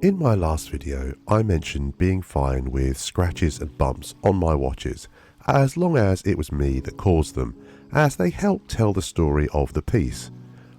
In my last video, I mentioned being fine with scratches and bumps on my watches, as long as it was me that caused them, as they help tell the story of the piece,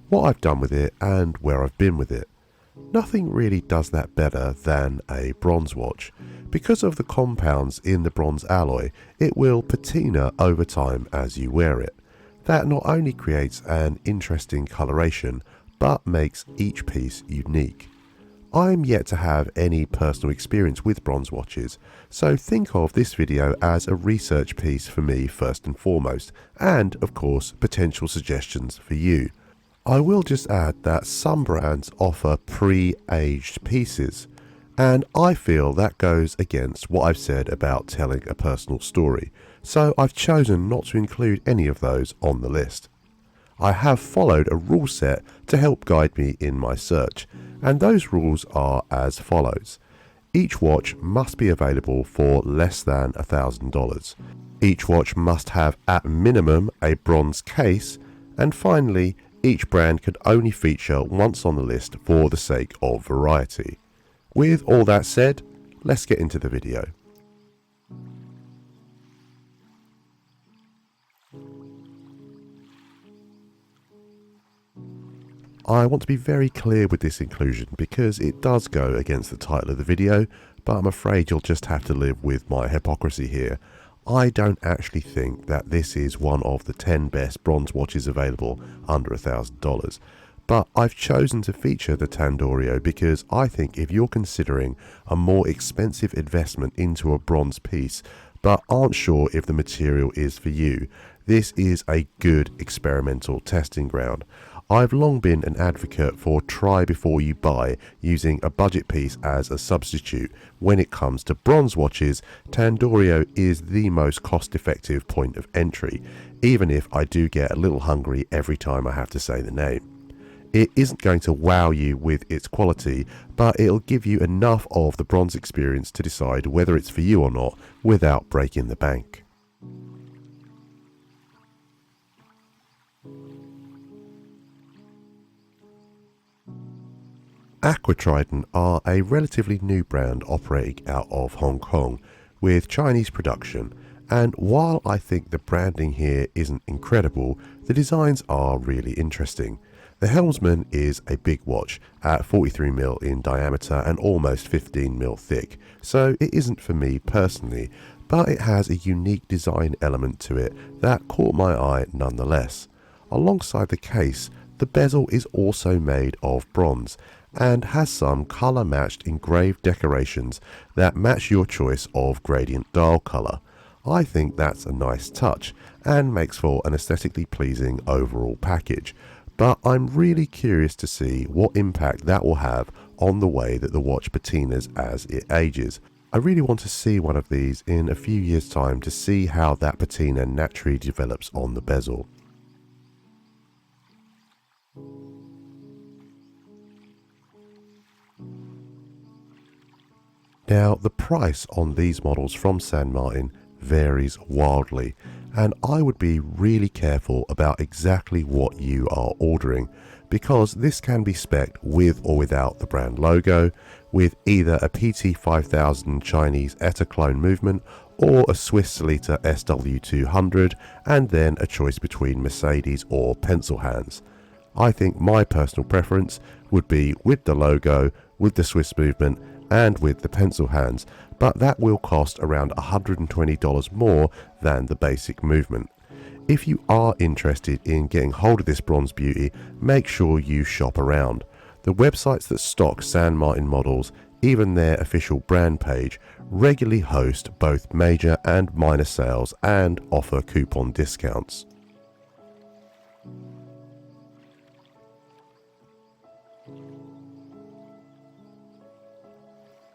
what I've done with it and where I've been with it. Nothing really does that better than a bronze watch. Because of the compounds in the bronze alloy, it will patina over time as you wear it. That not only creates an interesting coloration, but makes each piece unique. I'm yet to have any personal experience with bronze watches, so think of this video as a research piece for me first and foremost, and of course potential suggestions for you. I will just add that some brands offer pre-aged pieces, and I feel that goes against what I've said about telling a personal story, so I've chosen not to include any of those on the list. I have followed a rule set to help guide me in my search, and those rules are as follows. Each watch must be available for less than $1,000. Each watch must have at minimum a bronze case, and finally, each brand can only feature once on the list for the sake of variety. With all that said, let's get into the video. I want to be very clear with this inclusion because it does go against the title of the video, but I'm afraid you'll just have to live with my hypocrisy here. I don't actually think that this is one of the 10 best bronze watches available under $1,000, but I've chosen to feature the Tandorio because I think if you're considering a more expensive investment into a bronze piece but aren't sure if the material is for you, this is a good experimental testing ground. I've long been an advocate for try before you buy, using a budget piece as a substitute. When it comes to bronze watches, Tandorio is the most cost-effective point of entry, even if I do get a little hungry every time I have to say the name. It isn't going to wow you with its quality, but it'll give you enough of the bronze experience to decide whether it's for you or not without breaking the bank. Aquatrident are a relatively new brand operating out of Hong Kong with Chinese production, and while I think the branding here isn't incredible, the designs are really interesting. The Helmsman is a big watch at 43mm in diameter and almost 15mm thick, so it isn't for me personally, but it has a unique design element to it that caught my eye nonetheless. Alongside the case, the bezel is also made of bronze and has some colour matched engraved decorations that match your choice of gradient dial colour. I think that's a nice touch and makes for an aesthetically pleasing overall package, but I'm really curious to see what impact that will have on the way that the watch patinas as it ages. I really want to see one of these in a few years' time to see how that patina naturally develops on the bezel. Now, the price on these models from San Martin varies wildly, and I would be really careful about exactly what you are ordering, because this can be spec'd with or without the brand logo, with either a PT5000 Chinese ETA clone movement or a Swiss Selita SW200, and then a choice between Mercedes or pencil hands. I think my personal preference would be with the logo, with the Swiss movement, and with the pencil hands, but that will cost around $120 more than the basic movement. If you are interested in getting hold of this bronze beauty, make sure you shop around. The websites that stock San Martin models, even their official brand page, regularly host both major and minor sales and offer coupon discounts.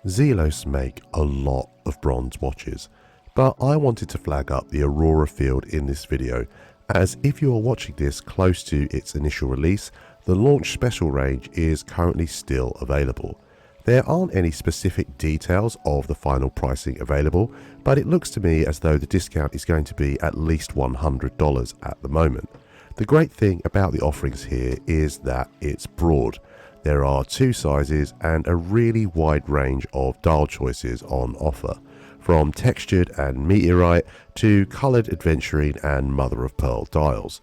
Zelos make a lot of bronze watches, but I wanted to flag up the Aurora field in this video, as if you are watching this close to its initial release, the launch special range is currently still available. There aren't any specific details of the final pricing available, but it looks to me as though the discount is going to be at least $100 at the moment. The great thing about the offerings here is that it's broad. There are 2 sizes and a really wide range of dial choices on offer, from textured and meteorite to coloured adventurine and mother of pearl dials.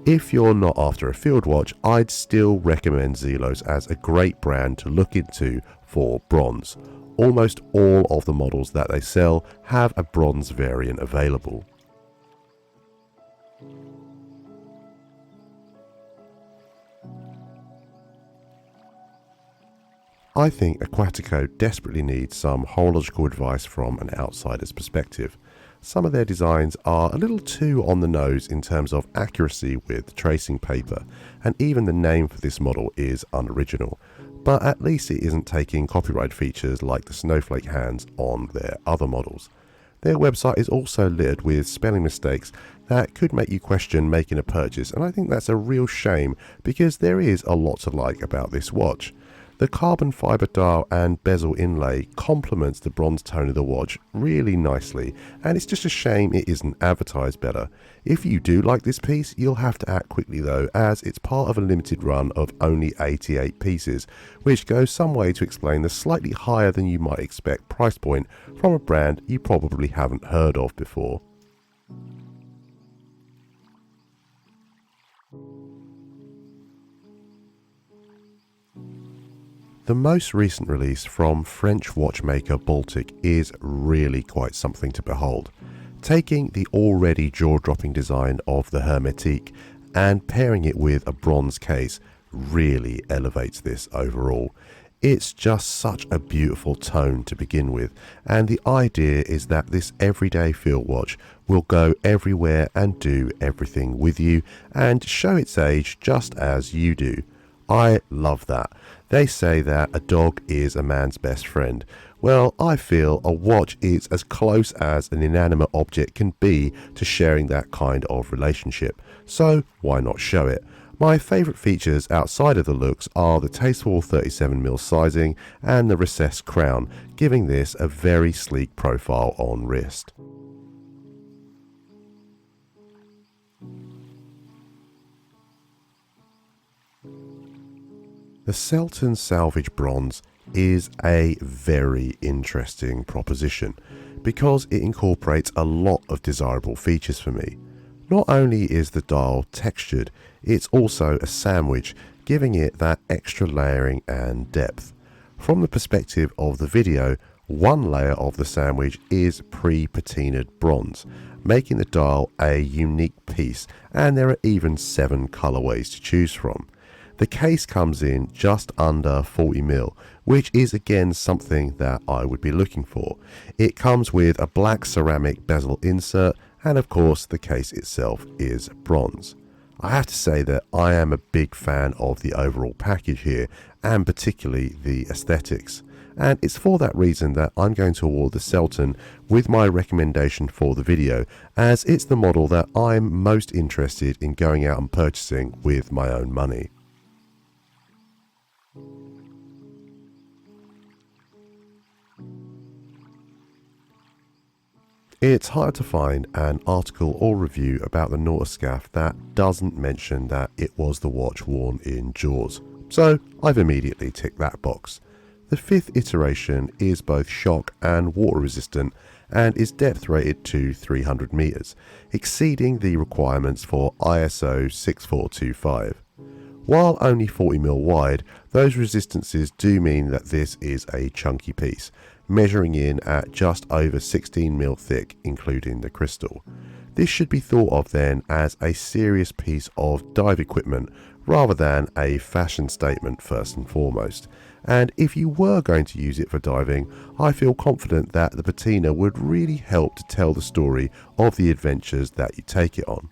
If you're not after a field watch, I'd still recommend Zelos as a great brand to look into for bronze. Almost all of the models that they sell have a bronze variant available. I think Aquatico desperately needs some horological advice from an outsider's perspective. Some of their designs are a little too on the nose in terms of accuracy with tracing paper, and even the name for this model is unoriginal, but at least it isn't taking copyright features like the snowflake hands on their other models. Their website is also littered with spelling mistakes that could make you question making a purchase, and I think that's a real shame because there is a lot to like about this watch. The carbon fibre dial and bezel inlay complements the bronze tone of the watch really nicely, and it's just a shame it isn't advertised better. If you do like this piece, you'll have to act quickly though, as it's part of a limited run of only 88 pieces, which goes some way to explain the slightly higher than you might expect price point from a brand you probably haven't heard of before. The most recent release from French watchmaker BALTIC is really quite something to behold. Taking the already jaw-dropping design of the Hermétique and pairing it with a bronze case really elevates this overall. It's just such a beautiful tone to begin with, and the idea is that this everyday field watch will go everywhere and do everything with you and show its age just as you do. I love that. They say that a dog is a man's best friend. Well, I feel a watch is as close as an inanimate object can be to sharing that kind of relationship. So why not show it? My favourite features outside of the looks are the tasteful 37mm sizing and the recessed crown, giving this a very sleek profile on wrist. The Selten Salvage Bronze is a very interesting proposition because it incorporates a lot of desirable features for me. Not only is the dial textured, it's also a sandwich, giving it that extra layering and depth. From the perspective of the video, one layer of the sandwich is pre-patinaed bronze, making the dial a unique piece, and there are even 7 colorways to choose from. The case comes in just under 40mm, which is again something that I would be looking for. It comes with a black ceramic bezel insert, and of course the case itself is bronze. I have to say that I am a big fan of the overall package here, and particularly the aesthetics. And it's for that reason that I'm going to award the Selten with my recommendation for the video, as it's the model that I'm most interested in going out and purchasing with my own money. It's hard to find an article or review about the Nautoscaph that doesn't mention that it was the watch worn in Jaws, so I've immediately ticked that box. The 5th iteration is both shock and water resistant and is depth rated to 300 meters, exceeding the requirements for ISO 6425. While only 40mm wide, those resistances do mean that this is a chunky piece, measuring in at just over 16mm thick, including the crystal. This should be thought of then as a serious piece of dive equipment rather than a fashion statement first and foremost. And if you were going to use it for diving, I feel confident that the patina would really help to tell the story of the adventures that you take it on.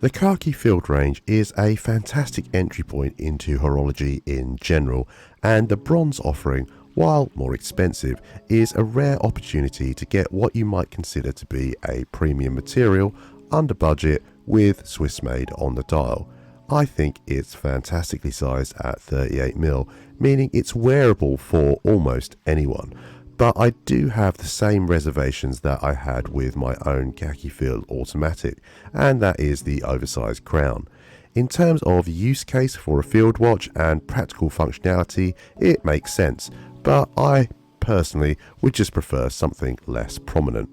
The Khaki field range is a fantastic entry point into horology in general, and the bronze offering, while more expensive, is a rare opportunity to get what you might consider to be a premium material, under budget, with Swiss made on the dial. I think it's fantastically sized at 38mm, meaning it's wearable for almost anyone. but I do have the same reservations that I had with my own Khaki Field automatic, and that is the oversized crown. In terms of use case for a field watch and practical functionality, it makes sense, but I personally would just prefer something less prominent.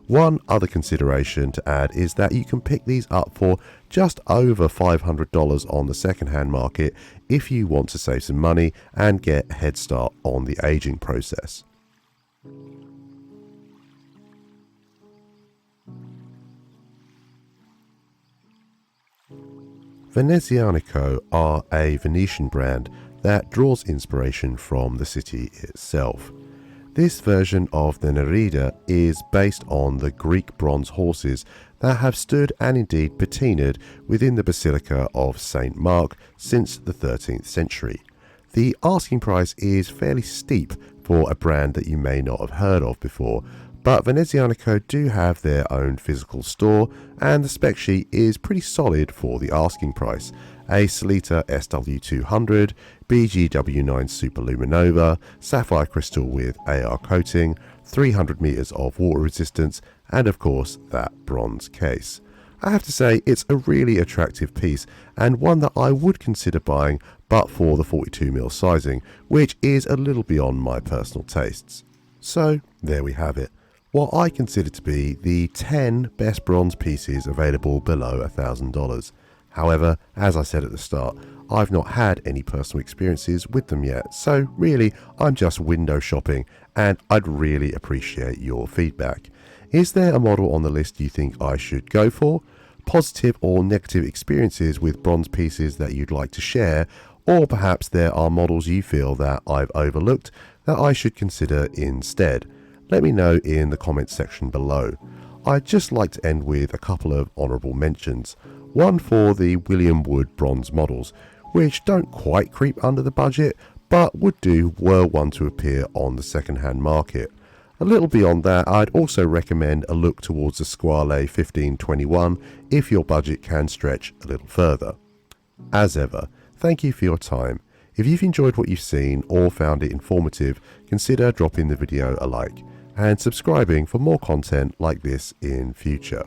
One other consideration to add is that you can pick these up for just over $500 on the second-hand market if you want to save some money and get a head start on the aging process. Venezianico are a Venetian brand that draws inspiration from the city itself. This version of the Nereide is based on the Greek bronze horses that have stood and indeed patinaed within the Basilica of St. Mark since the 13th century. The asking price is fairly steep for a brand that you may not have heard of before, but Venezianico do have their own physical store and the spec sheet is pretty solid for the asking price. A Selten SW200, BGW9 Superluminova, sapphire crystal with AR coating, 300 meters of water resistance, and of course that bronze case. I have to say it's a really attractive piece and one that I would consider buying but for the 42mm sizing, which is a little beyond my personal tastes. So there we have it. What I consider to be the 10 best bronze pieces available below $1,000. However, as I said at the start, I've not had any personal experiences with them yet, so really I'm just window shopping and I'd really appreciate your feedback. Is there a model on the list you think I should go for? Positive or negative experiences with bronze pieces that you'd like to share, or perhaps there are models you feel that I've overlooked that I should consider instead. Let me know in the comments section below. I'd just like to end with a couple of honourable mentions. One for the William Wood bronze models, which don't quite creep under the budget, but would do were one to appear on the second-hand market. A little beyond that, I'd also recommend a look towards the Squale 1521 if your budget can stretch a little further. As ever, thank you for your time. If you've enjoyed what you've seen or found it informative, consider dropping the video a like and subscribing for more content like this in future.